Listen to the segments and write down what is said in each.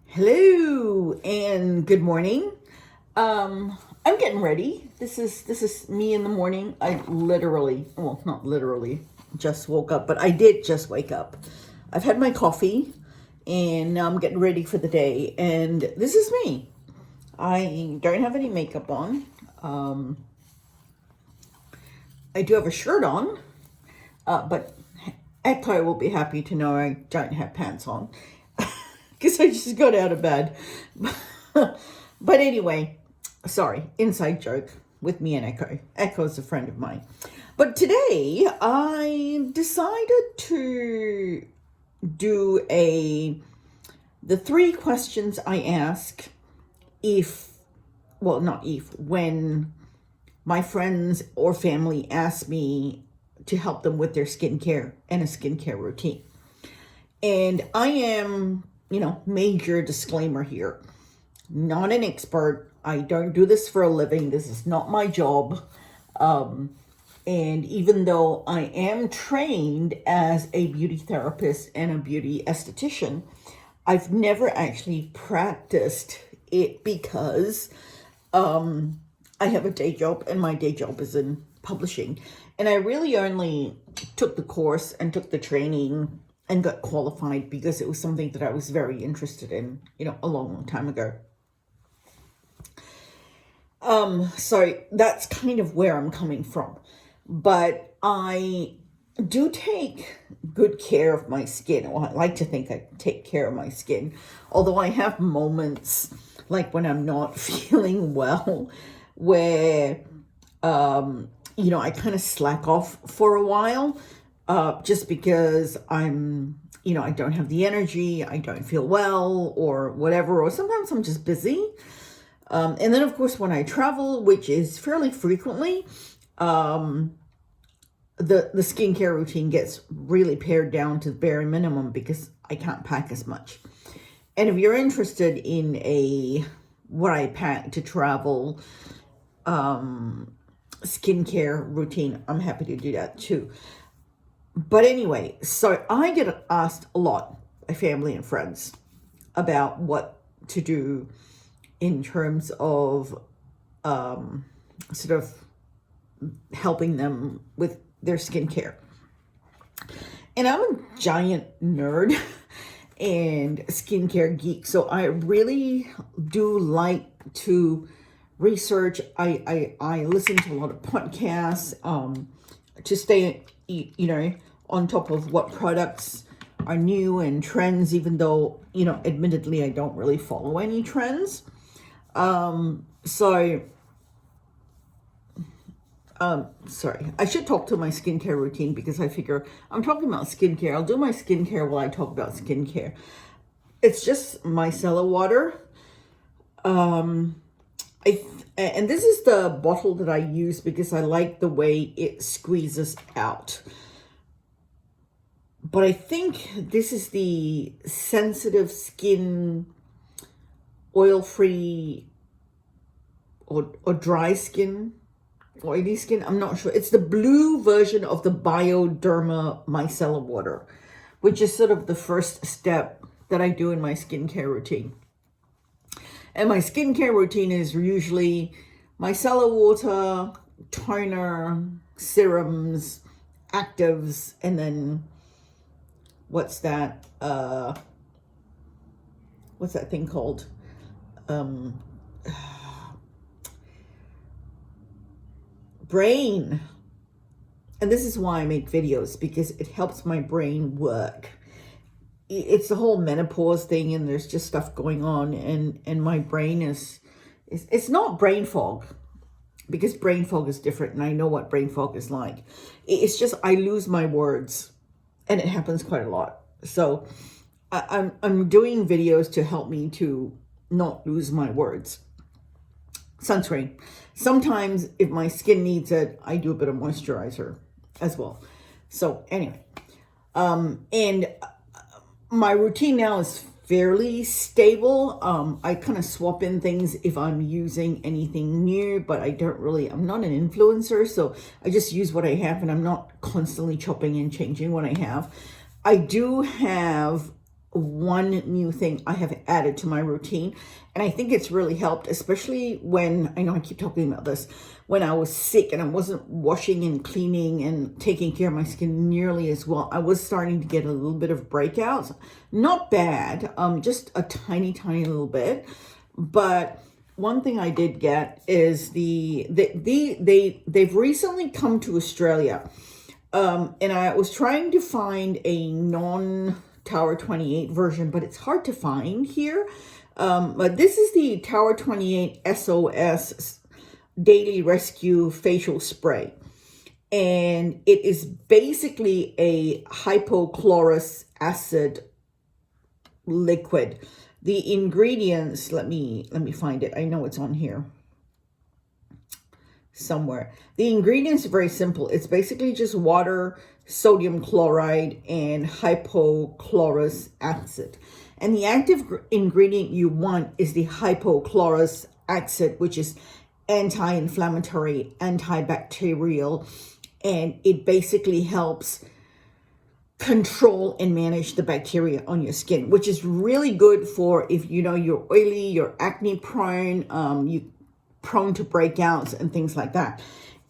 Hello and good morning. I'm getting ready. This is me in the morning. I literally, well, not literally, just woke up, but I did just wake up. I've had my coffee and now I'm getting ready for the day. And this is me. I don't have any makeup on. I do have a shirt on, but Echo will be happy to know I don't have pants on because I just got out of bed. But anyway, sorry, inside joke with me and Echo. Echo's a friend of mine. But today I decided to do the 3 questions I ask when my friends or family ask me to help them with their skincare and a skincare routine. And I am, major disclaimer here, not an expert. I don't do this for a living. This is not my job. And even though I am trained as a beauty therapist and a beauty esthetician, I've never actually practiced it because I have a day job and my day job is in publishing. And I really only took the course and took the training and got qualified because it was something that I was very interested in, a long, long time ago. So that's kind of where I'm coming from. But I do take good care of my skin, or I like to think I take care of my skin. Although I have moments like when I'm not feeling well, where, I kind of slack off for a while, just because I don't have the energy, I don't feel well or whatever, or sometimes I'm just busy. And then, of course, when I travel, which is fairly frequently, the skincare routine gets really pared down to the bare minimum because I can't pack as much. And if you're interested in what I pack to travel skincare routine, I'm happy to do that too. But anyway, so I get asked a lot by family and friends about what to do in terms of sort of helping them with their skincare. And I'm a giant nerd and skincare geek, so I really do like to research. I listen to a lot of podcasts to stay on top of what products are new and trends, even though admittedly I don't really follow any trends. Sorry, I should talk to my skincare routine because I figure I'm talking about skincare. I'll do my skincare while I talk about skincare. It's just micellar water. And this is the bottle that I use because I like the way it squeezes out. But I think this is the sensitive skin, oil-free or dry skin, oily skin. I'm not sure. It's the blue version of the Bioderma micellar water, which is sort of the first step that I do in my skincare routine. And my skincare routine is usually micellar water, toner, serums, actives, and then what's that thing called? Brain. And this is why I make videos, because it helps my brain work. It's the whole menopause thing, and there's just stuff going on, and my brain it's not brain fog, because brain fog is different, and I know what brain fog is like. It's just I lose my words, and it happens quite a lot. So I'm doing videos to help me to not lose my words. Sunscreen. Sometimes if my skin needs it, I do a bit of moisturizer as well. So anyway, and my routine now is fairly stable. I kind of swap in things if I'm using anything new, but I'm not an influencer, so I just use what I have, and I'm not constantly chopping and changing what I have. I do have one new thing I have added to my routine. And I think it's really helped, especially when, I know I keep talking about this, when I was sick and I wasn't washing and cleaning and taking care of my skin nearly as well. I was starting to get a little bit of breakouts. Not bad, just a tiny, tiny little bit. But one thing I did get is they've recently come to Australia. And I was trying to find a non-Tower 28 version, but it's hard to find here. But this is the Tower 28 SOS Daily Rescue Facial Spray. And it is basically a hypochlorous acid liquid. The ingredients, let me find it. I know it's on here somewhere. The ingredients are very simple. It's basically just water, sodium chloride, and hypochlorous acid. And the active ingredient you want is the hypochlorous acid, which is anti-inflammatory, antibacterial, and it basically helps control and manage the bacteria on your skin, which is really good for if you know you're oily, you're acne prone, you prone to breakouts and things like that.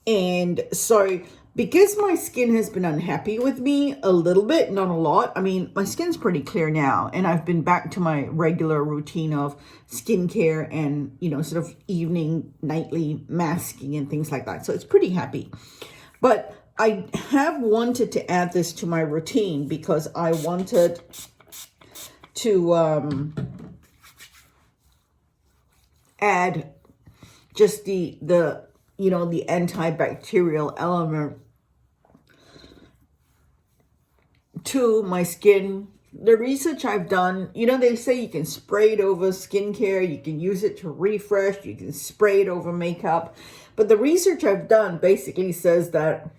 And so because my skin has been unhappy with me a little bit, not a lot. I mean, my skin's pretty clear now, and I've been back to my regular routine of skincare and, you know, sort of evening, nightly masking and things like that. So it's pretty happy. But I have wanted to add this to my routine because I wanted to add just the you know, the antibacterial element to my skin. The research I've done, you know, they say you can spray it over skincare, you can use it to refresh, you can spray it over makeup. But the research I've done basically says that,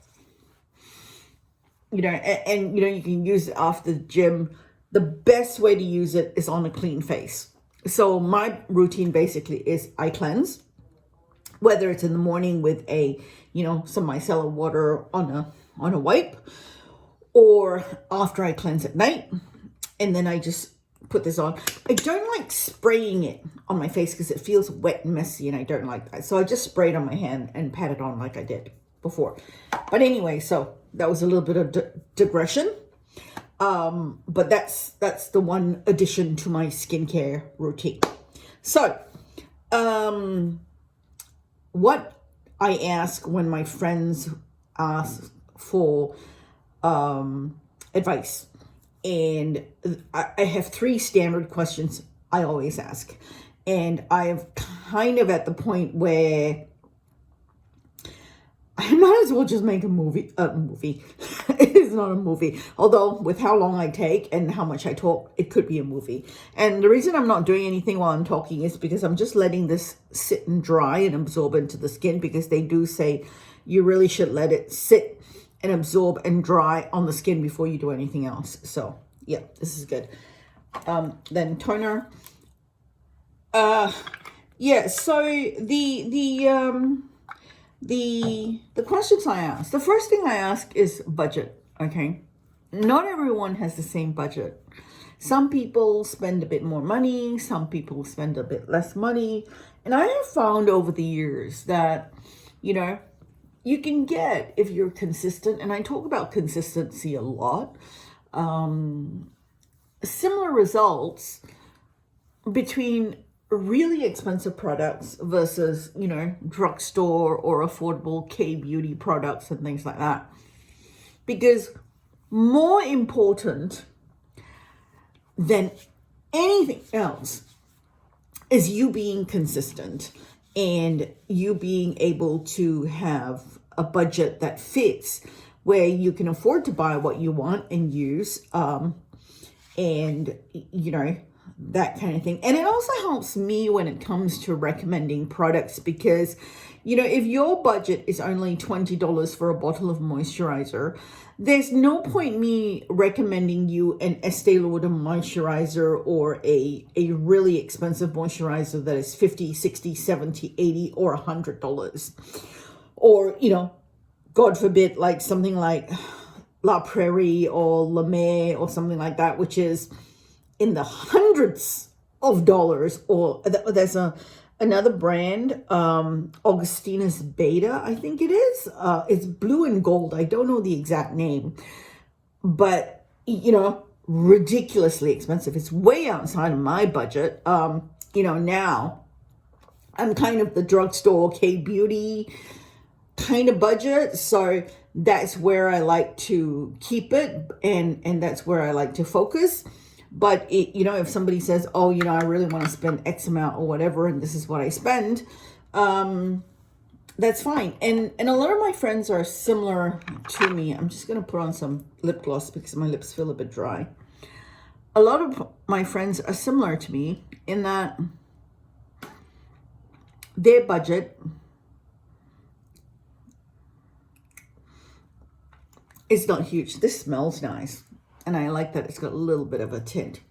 you know, and you know, you can use it after the gym. The best way to use it is on a clean face. So my routine basically is I cleanse, whether it's in the morning with a, you know, some micellar water on a wipe, or after I cleanse at night, and then I just put this on. I don't like spraying it on my face because it feels wet and messy, and I don't like that. So I just spray it on my hand and pat it on like I did before. But anyway, so that was a little bit of digression. But that's the one addition to my skincare routine. So, what I ask when my friends ask for advice, and I have 3 standard questions I always ask, and I'm kind of at the point where I might as well just make a movie. It is not a movie, although with how long I take and how much I talk, it could be a movie. And the reason I'm not doing anything while I'm talking is because I'm just letting this sit and dry and absorb into the skin, because they do say you really should let it sit and absorb and dry on the skin before you do anything else. So yeah, this is good. Then toner. Yeah, so the questions I ask, the first thing I ask is budget. Okay, not everyone has the same budget. Some people spend a bit more money, some people spend a bit less money, and I have found over the years that, you know, you can get, if you're consistent, and I talk about consistency a lot, similar results between really expensive products versus, you know, drugstore or affordable K-beauty products and things like that. Because more important than anything else is you being consistent and you being able to have a budget that fits, where you can afford to buy what you want and use, and, you know, that kind of thing. And it also helps me when it comes to recommending products, because, you know, if your budget is only $20 for a bottle of moisturizer, there's no point me recommending you an Estee Lauder moisturizer or a really expensive moisturizer that is $50, $60, $70, $80, or $100. Or, you know, God forbid, like something like La Prairie or La Mer or something like that, which is in the hundreds of dollars. Or there's another brand, Augustina's Beta, I think it is. It's blue and gold. I don't know the exact name, but ridiculously expensive. It's way outside of my budget. Now I'm kind of the drugstore K-beauty kind of budget, so that's where I like to keep it, and that's where I like to focus. But if somebody says, oh, I really want to spend X amount or whatever, and this is what I spend, that's fine. And a lot of my friends are similar to me. I'm just going to put on some lip gloss because my lips feel a bit dry. A lot of my friends are similar to me in that their budget is not huge. This smells nice, and I like that it's got a little bit of a tint.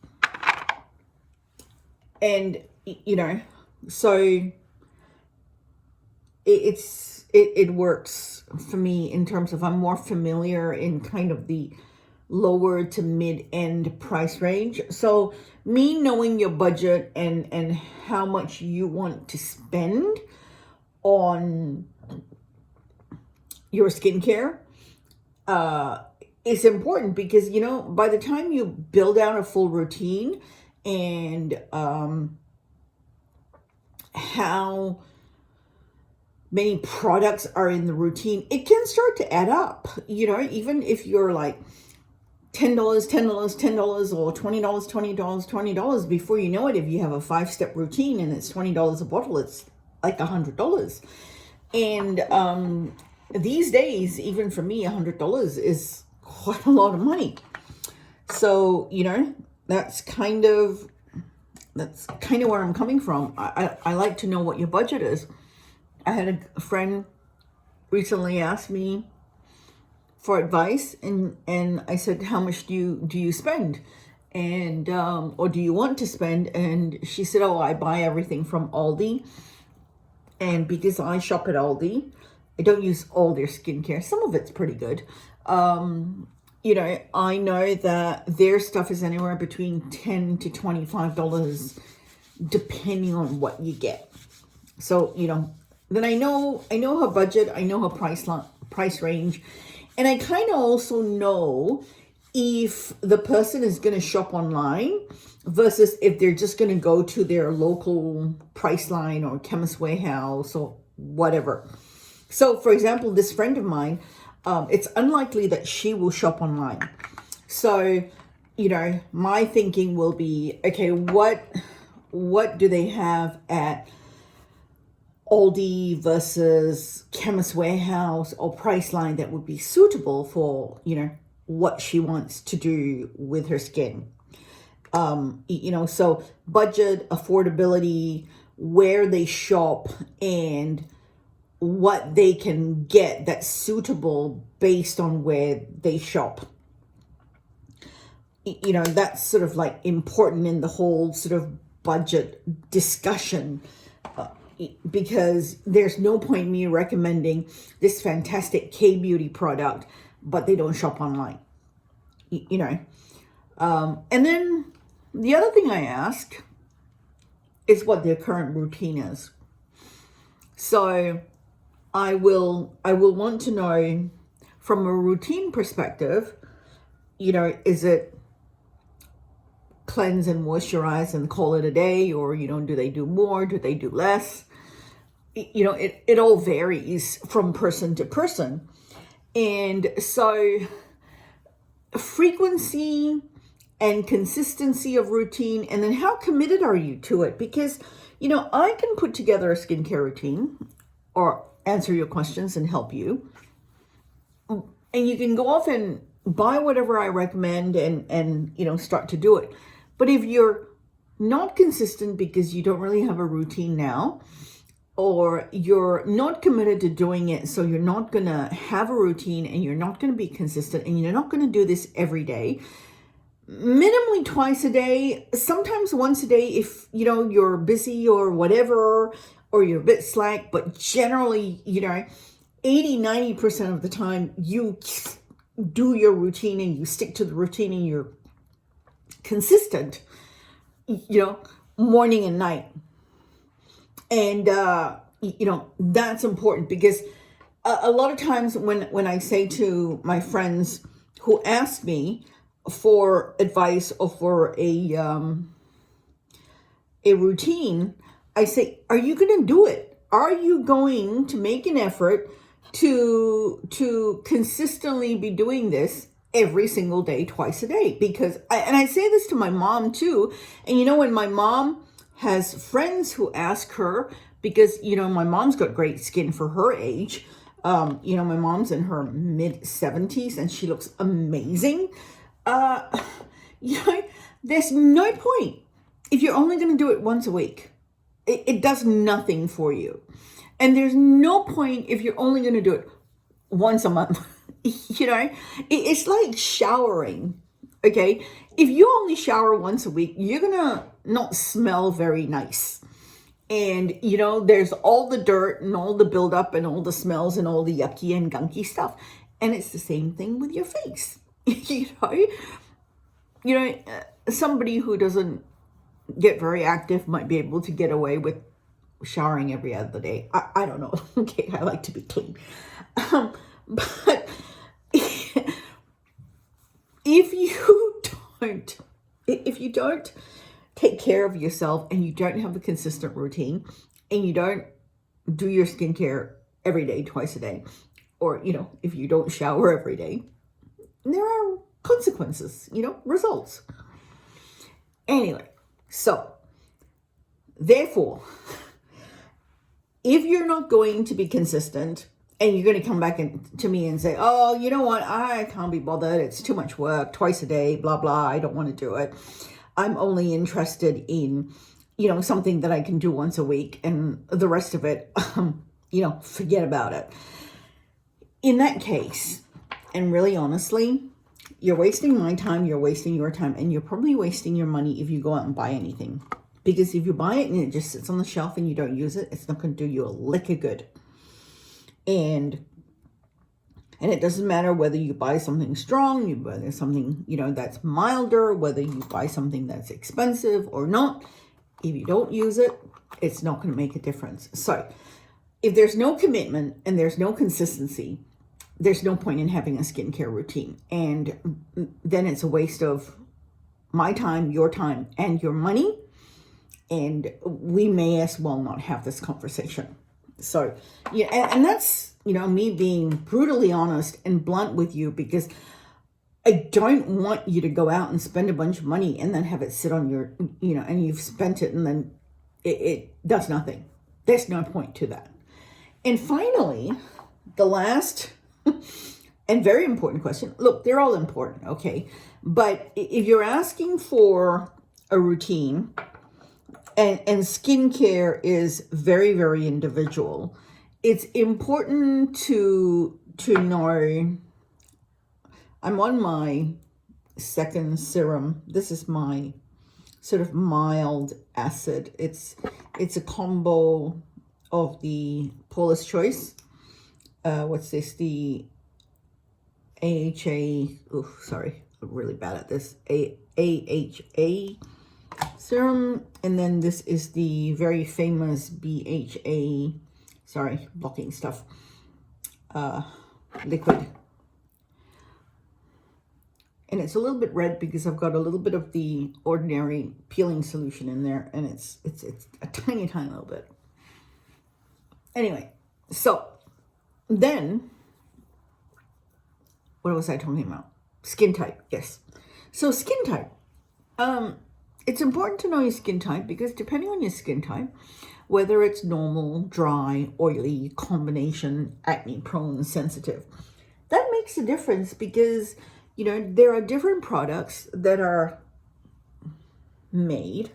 And so it works for me in terms of I'm more familiar in kind of the lower to mid-end price range. So me knowing your budget and how much you want to spend on your skincare is important, because by the time you build out a full routine and how many products are in the routine, it can start to add up. Even if you're like $10, $10, or $20, before you know it, if you have a 5-step routine and it's $20 a bottle, it's like $100. And these days, even for me, $100 is quite a lot of money. So that's kind of where I'm coming from. I like to know what your budget is. I had a friend recently ask me for advice, and I said, how much do you spend, and or do you want to spend? And she said, oh, I buy everything from Aldi, and because I shop at Aldi, I don't use all their skincare. Some of it's pretty good. I know that their stuff is anywhere between $10 to $25 depending on what you get. So then I know her budget, I know her price range. And I kind of also know if the person is going to shop online versus if they're just going to go to their local Priceline or Chemist Warehouse or whatever. So, for example, this friend of mine, it's unlikely that she will shop online. So, my thinking will be, okay, what do they have at Aldi versus Chemist Warehouse or Priceline that would be suitable for, what she wants to do with her skin? So budget, affordability, where they shop, and what they can get that's suitable based on where they shop. That's sort of like important in the whole sort of budget discussion. Because there's no point in me recommending this fantastic K-beauty product, but they don't shop online, And then the other thing I ask is what their current routine is. So I will want to know from a routine perspective, is it cleanse and moisturize and call it a day, or do they do more, do they do less? It all varies from person to person. And so frequency and consistency of routine, and then how committed are you to it? Because I can put together a skincare routine or answer your questions and help you, and you can go off and buy whatever I recommend and start to do it. But if you're not consistent because you don't really have a routine now, or you're not committed to doing it, so you're not going to have a routine and you're not going to be consistent and you're not going to do this every day, minimally twice a day, sometimes once a day if, you're busy or whatever, or you're a bit slack, but generally, 80-90% of the time you do your routine and you stick to the routine and you're consistent. morning and night. And, that's important because a lot of times when I say to my friends who ask me for advice or for a routine, I say, are you going to do it? Are you going to make an effort to consistently be doing this every single day, twice a day? Because I say this to my mom too. And when my mom has friends who ask her, because my mom's got great skin for her age. My mom's in her mid-70s and she looks amazing. There's no point if you're only going to do it once a week. It does nothing for you. And there's no point if you're only going to do it once a month. It's like showering. Okay. If you only shower once a week, you're going to not smell very nice. And, there's all the dirt and all the buildup and all the smells and all the yucky and gunky stuff. And it's the same thing with your face. Somebody who doesn't get very active might be able to get away with showering every other day. I don't know. Okay, I like to be clean. But if you don't take care of yourself and you don't have a consistent routine and you don't do your skincare every day, twice a day, or, if you don't shower every day, there are consequences, results. Anyway, so therefore, if you're not going to be consistent and you're going to come back to me and say, oh, you know what, I can't be bothered, it's too much work, twice a day, blah, blah, I don't want to do it. I'm only interested in, something that I can do once a week and the rest of it, forget about it. In that case, and really honestly, you're wasting my time, you're wasting your time, and you're probably wasting your money if you go out and buy anything. Because if you buy it and it just sits on the shelf and you don't use it, it's not going to do you a lick of good. And it doesn't matter whether you buy something strong, you buy something, that's milder, whether you buy something that's expensive or not. If you don't use it, it's not going to make a difference. So if there's no commitment and there's no consistency, there's no point in having a skincare routine. And then it's a waste of my time, and your money. And we may as well not have this conversation. So, and that's, me being brutally honest and blunt with you, because I don't want you to go out and spend a bunch of money and then have it sit on your, and you've spent it and then it does nothing. There's no point to that. And finally, the last and very important question. Look, they're all important, okay? But if you're asking for a routine, and skincare is very, very individual, it's important to know. I'm on my second serum. This is my sort of mild acid. It's a combo of the Paula's Choice. What's this? The AHA. Oh, sorry, I'm really bad at this. AHA serum, and then this is the very famous BHA, sorry, blocking stuff, liquid. And it's a little bit red because I've got a little bit of the ordinary peeling solution in there, and it's a tiny little bit. Anyway, so then what was I talking about? Skin type, yes. So skin type. It's important to know your skin type because depending on your skin type, whether it's normal, dry, oily, combination, acne prone, sensitive, that makes a difference because, there are different products that are made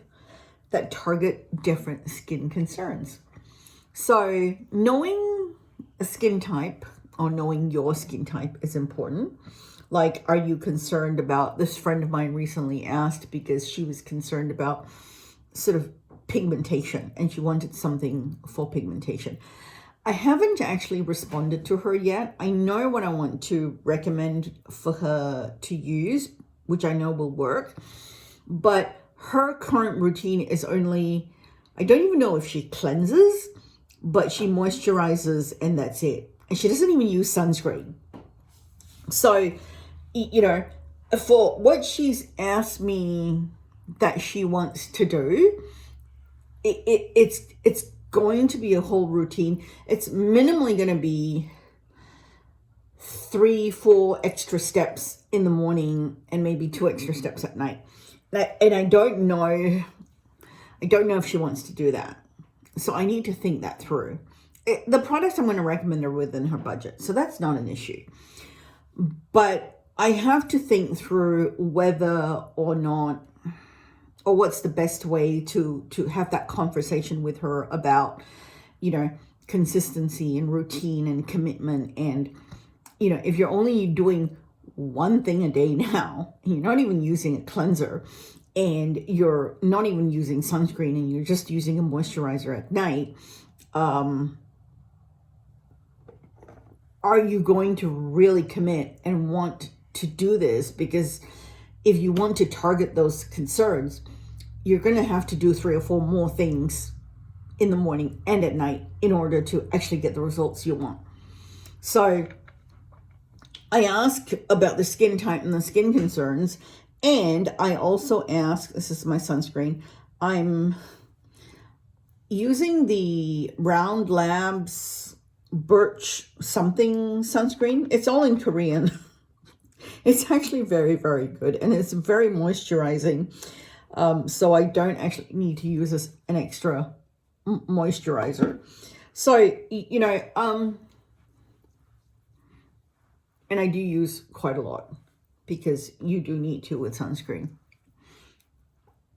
that target different skin concerns. So knowing a skin type or knowing your skin type is important. Like, are you concerned about, this friend of mine recently asked because she was concerned about sort of pigmentation and she wanted something for pigmentation. I haven't actually responded to her yet. I know what I want to recommend for her to use, which I know will work, but her current routine is only, I don't even know if she cleanses, but she moisturizes and that's it. And she doesn't even use sunscreen. So, you know, for what she's asked me that she wants to do, it's going to be a whole routine. It's minimally going to be 3-4 extra steps in the morning and maybe 2 extra steps at night. And I don't know if she wants to do that. So I need to think that through. The products I'm going to recommend are within her budget, so that's not an issue. But I have to think through whether or not, or what's the best way to have that conversation with her about, you know, consistency and routine and commitment. And, you know, if you're only doing one thing a day now, and you're not even using a cleanser, and you're not even using sunscreen, and you're just using a moisturizer at night, are you going to really commit and want to do this? Because if you want to target those concerns, you're going to have to do 3 or 4 more things in the morning and at night in order to actually get the results you want. So I ask about the skin type and the skin concerns. And I also ask, this is my sunscreen, I'm using the Round Labs Birch something sunscreen. It's all in Korean. It's actually very, very good. And it's very moisturizing. So I don't actually need to use an extra moisturizer. So, you know, and I do use quite a lot because you do need to with sunscreen.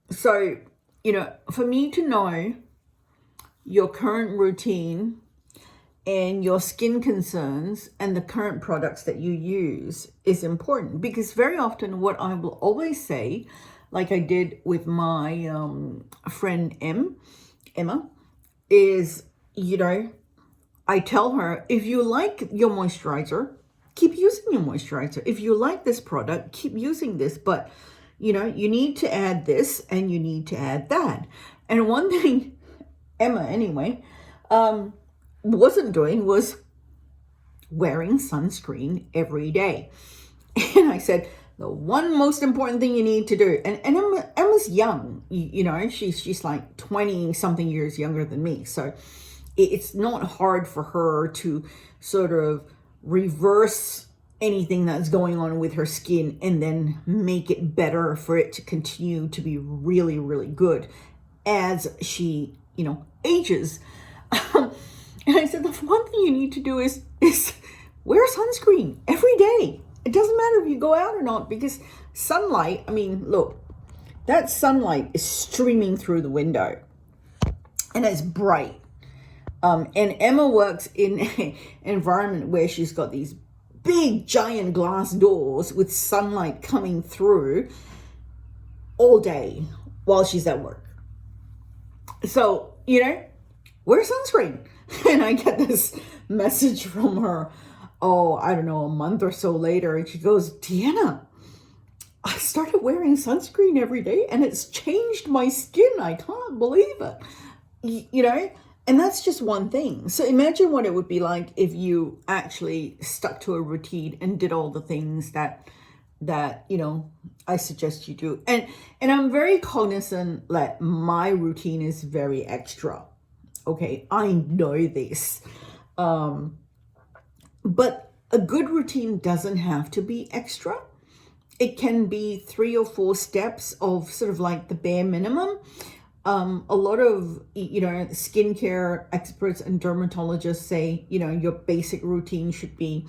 So, you know, for me to know your current routine and your skin concerns and the current products that you use is important, because very often what I will always say, like I did with my friend Emma, is, you know, I tell her, if you like your moisturizer, keep using your moisturizer. If you like this product, keep using this. But, you know, you need to add this and you need to add that. And one thing Emma, anyway, wasn't doing was wearing sunscreen every day. And I said, the one most important thing you need to do, and Emma's young, you know, she's like 20 something years younger than me. So it's not hard for her to sort of reverse anything that's going on with her skin and then make it better for it to continue to be really, really good as she, you know, ages. And I said, the one thing you need to do is wear sunscreen every day. It doesn't matter if you go out or not, because sunlight, I mean, look, that sunlight is streaming through the window and it's bright. And Emma works in an environment where she's got these big giant glass doors with sunlight coming through all day while she's at work. So, you know, wear sunscreen. And I get this message from her, I don't know, a month or so later. And she goes, Deanna, I started wearing sunscreen every day and it's changed my skin. I can't believe it. You know, and that's just one thing. So imagine what it would be like if you actually stuck to a routine and did all the things that you know, I suggest you do. And I'm very cognizant that my routine is very extra. Okay, I know this. But a good routine doesn't have to be extra. It can be 3 or 4 steps of sort of like the bare minimum. A lot of, you know, skincare experts and dermatologists say, you know, your basic routine should be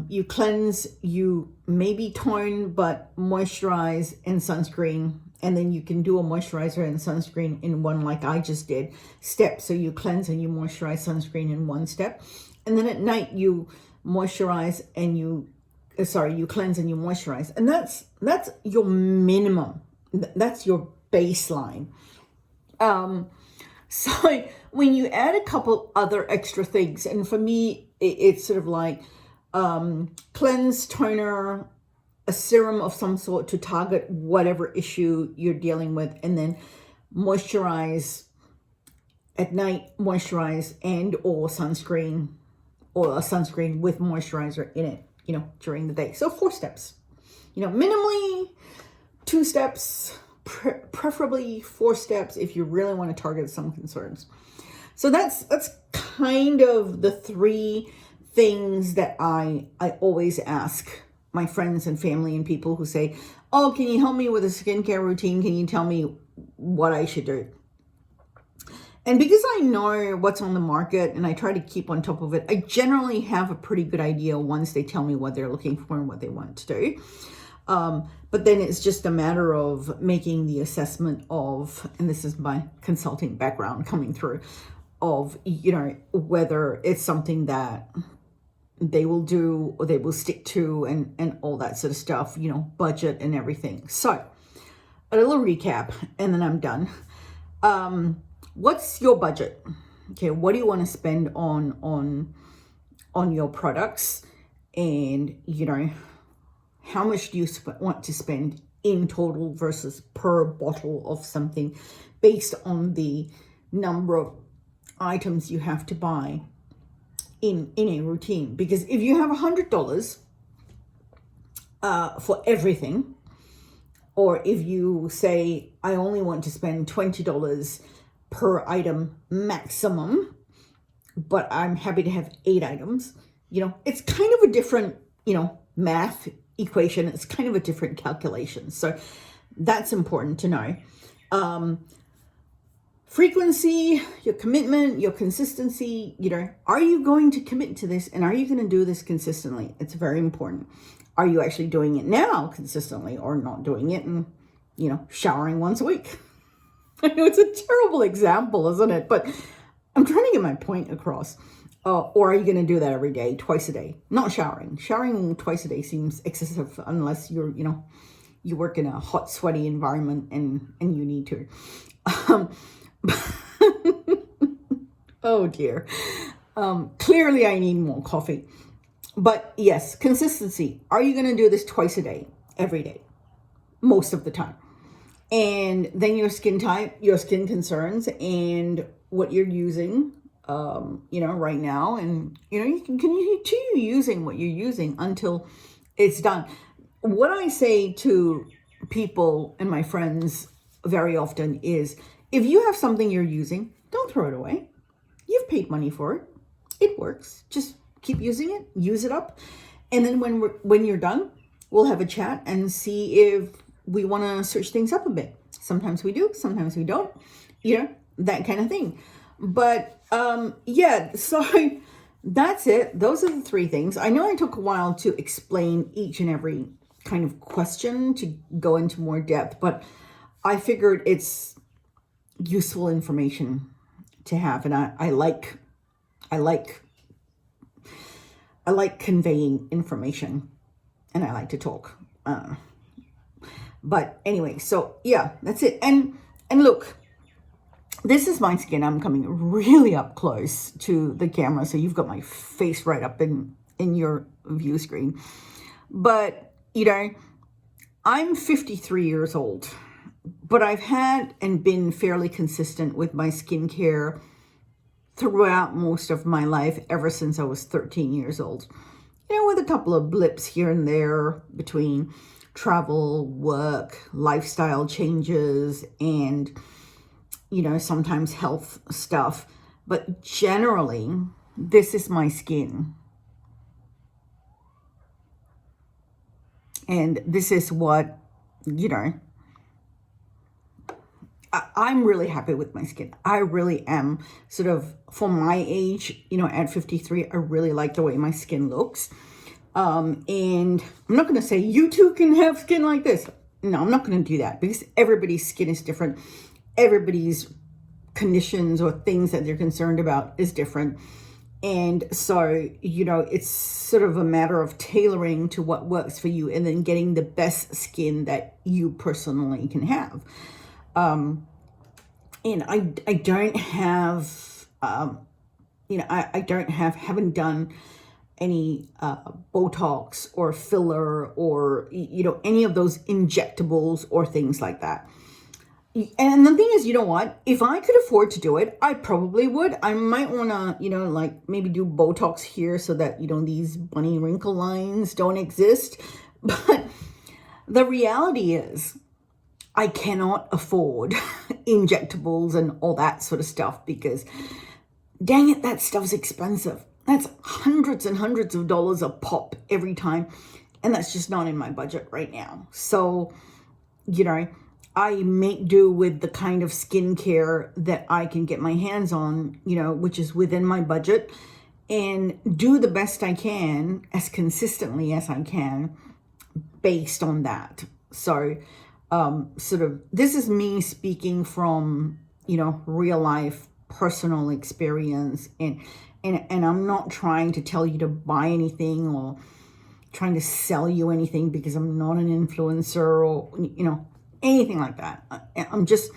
you cleanse, you maybe tone, but moisturize and sunscreen. And then you can do a moisturizer and sunscreen in one, like I just did, step. So you cleanse and you moisturize, sunscreen in one step. And then at night you moisturize and you cleanse and you moisturize. And that's your minimum. That's your baseline. So when you add a couple other extra things, and for me, it's sort of like cleanse, toner, a serum of some sort to target whatever issue you're dealing with, and then moisturize at night, moisturize and or sunscreen, or a sunscreen with moisturizer in it, during the day. So 4 steps, minimally 2 steps, preferably 4 steps if you really want to target some concerns. So that's kind of the 3 things that I always ask my friends and family and people who say, oh, can you help me with a skincare routine? Can you tell me what I should do? And because I know what's on the market and I try to keep on top of it, I generally have a pretty good idea once they tell me what they're looking for and what they want to do. But then it's just a matter of making the assessment of, and this is my consulting background coming through, of, whether it's something that they will do or they will stick to, and all that sort of stuff, budget and everything. So a little recap and then I'm done. What's your budget? Okay, what do you want to spend on your products? And, how much do you want to spend in total versus per bottle of something, based on the number of items you have to buy in a routine? Because if you have $100 for everything, or if you say, I only want to spend $20 per item maximum, but I'm happy to have 8 items, it's kind of a different, math equation. It's kind of a different calculation. So that's important to know. Frequency, your commitment, your consistency, are you going to commit to this, and are you going to do this consistently? It's very important. Are you actually doing it now consistently, or not doing it and, showering once a week? I know it's a terrible example, isn't it? But I'm trying to get my point across. Or are you going to do that every day, twice a day? Not showering. Showering twice a day seems excessive unless you're, you work in a hot, sweaty environment and you need to. Oh dear. Clearly I need more coffee. But yes, consistency. Are you going to do this twice a day, every day, most of the time? And then your skin type, your skin concerns, and what you're using, right now. And, you can continue using what you're using until it's done. What I say to people and my friends very often is, if you have something you're using, don't throw it away. You've paid money for it. It works. Just keep using it, use it up. And then when you're done, we'll have a chat and see if we want to switch things up a bit. Sometimes we do, sometimes we don't, that kind of thing. But so that's it. Those are the 3 things. I know I took a while to explain each and every kind of question, to go into more depth, but I figured it's useful information to have, and I like conveying information, and I like to talk. But anyway, so yeah, that's it. And look, this is my skin. I'm coming really up close to the camera, so you've got my face right up in your view screen. But, I'm 53 years old, but I've had and been fairly consistent with my skincare throughout most of my life, ever since I was 13 years old. With a couple of blips here and there between travel, work, lifestyle changes, and, sometimes health stuff. But generally, this is my skin. And this is what, I'm really happy with my skin. I really am. Sort of, for my age, at 53, I really like the way my skin looks. And I'm not going to say you too can have skin like this. No, I'm not going to do that, because everybody's skin is different. Everybody's conditions or things that they're concerned about is different. And so, it's sort of a matter of tailoring to what works for you, and then getting the best skin that you personally can have. And I don't have, haven't done any Botox or filler or, any of those injectables or things like that. And the thing is, you know what? If I could afford to do it, I probably would. I might want to, like maybe do Botox here so that, these bunny wrinkle lines don't exist. But the reality is I cannot afford injectables and all that sort of stuff because, dang it, that stuff's expensive. That's hundreds and hundreds of dollars a pop every time. And that's just not in my budget right now. So, I make do with the kind of skincare that I can get my hands on, which is within my budget, and do the best I can as consistently as I can based on that. So sort of this is me speaking from, real life personal experience, and I'm not trying to tell you to buy anything or trying to sell you anything because I'm not an influencer or, anything like that. I'm just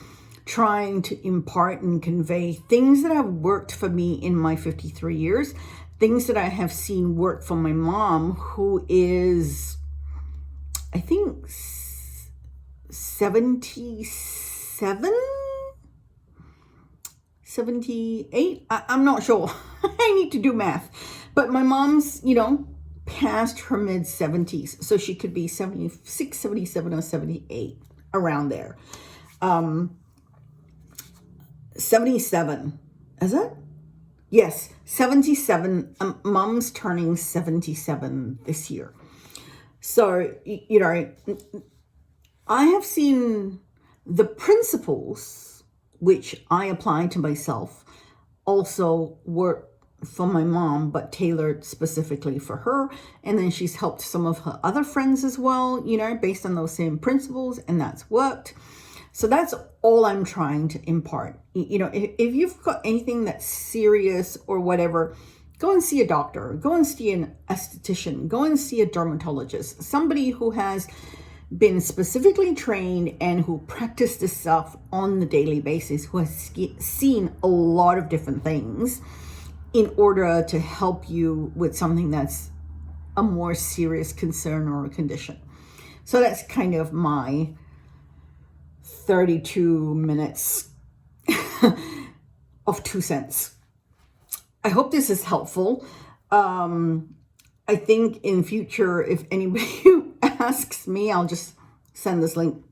trying to impart and convey things that have worked for me in my 53 years, things that I have seen work for my mom, who is, I think, 77, 78. I'm not sure. I need to do math. But my mom's, past her mid 70s. So she could be 76, 77, or 78. Around there. 77. Is it? Yes, 77. Mom's turning 77 this year. So, I have seen the principles which I apply to myself also work for my mom, but tailored specifically for her. And then she's helped some of her other friends as well, based on those same principles, and that's worked. So that's all I'm trying to impart. If you've got anything that's serious or whatever, go and see a doctor, go and see an esthetician, go and see a dermatologist, somebody who has been specifically trained and who practiced this stuff on the daily basis, who has seen a lot of different things in order to help you with something that's a more serious concern or a condition. So that's kind of my 32 minutes of 2 cents. I hope this is helpful. I think in future, if anybody asks me, I'll just send this link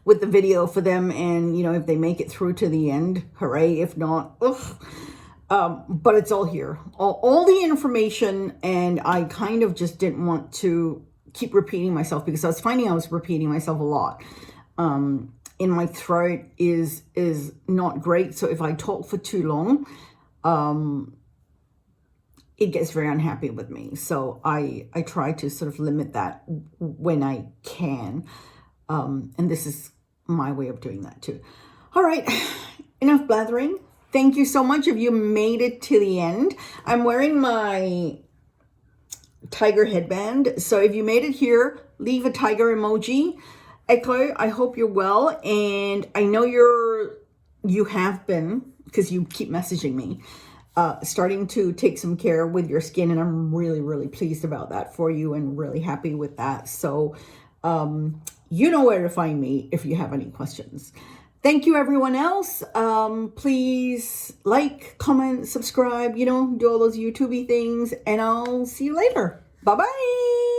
with the video for them. And, if they make it through to the end, hooray. If not, but it's all here, all the information. And I kind of just didn't want to keep repeating myself because I was finding I was repeating myself a lot. In my throat is not great. So if I talk for too long, it gets very unhappy with me. So I try to sort of limit that when I can. And this is my way of doing that too. All right, enough blathering. Thank you so much if you made it to the end. I'm wearing my tiger headband. So if you made it here, leave a tiger emoji. Echo, I hope you're well. And I know you have been, because you keep messaging me, starting to take some care with your skin. And I'm really, really pleased about that for you and really happy with that. So you know where to find me if you have any questions. Thank you, everyone else. Please like, comment, subscribe, do all those YouTube-y things. And I'll see you later. Bye-bye.